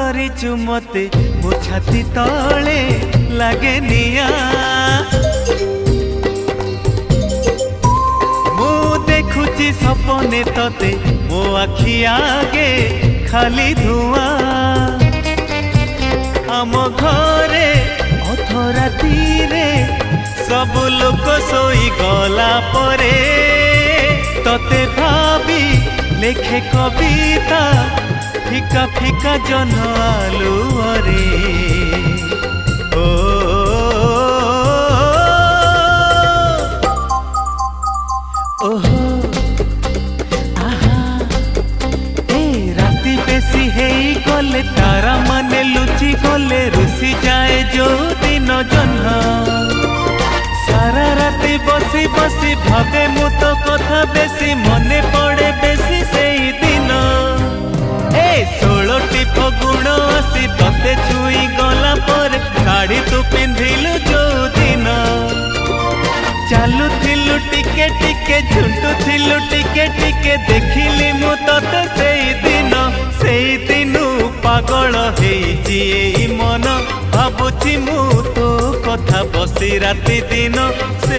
କରିଛୁ ମତେ ମୋ ଛାତି ତଳେ ଲାଗେ ନିଆଁ। ମୁଁ ଦେଖୁଛି ସପନେ ତତେ ମୋ ଆଖି ଆଗେ ଖାଲି ଧୂଆଁ। ଆମ ଘରେ ଅଧରାତିରେ ସବୁ ଲୋକ ଶୋଇ ଗଲା ପରେ ତତେ ଭାବି ଲେଖେ କବିତା ফিকা ফিকা জন আলুরে। ও ওহো আহা এ রাতি বেশি হেই গলে তারা মানে লুচি গলে রুষি যায় যৌদিন জহ্ন। সারা রাতি বসি বসি ভাবে মু তো কথা বেশি মনে পড়ে বেশি সেই দিন। 16টি ফগুণ আসি ততে ছুই গলা পরে শাড়ি তু পিন্ধিলু যৌদিন। চালুথিলু টিকে টিকে ঝুঁটুথিলু টিকে টিকে দেখিলি মু ততে সেই দিনু পাগল হেইছি এই মন। ভাবুছি মু তো কথা বসি রাতি দিন।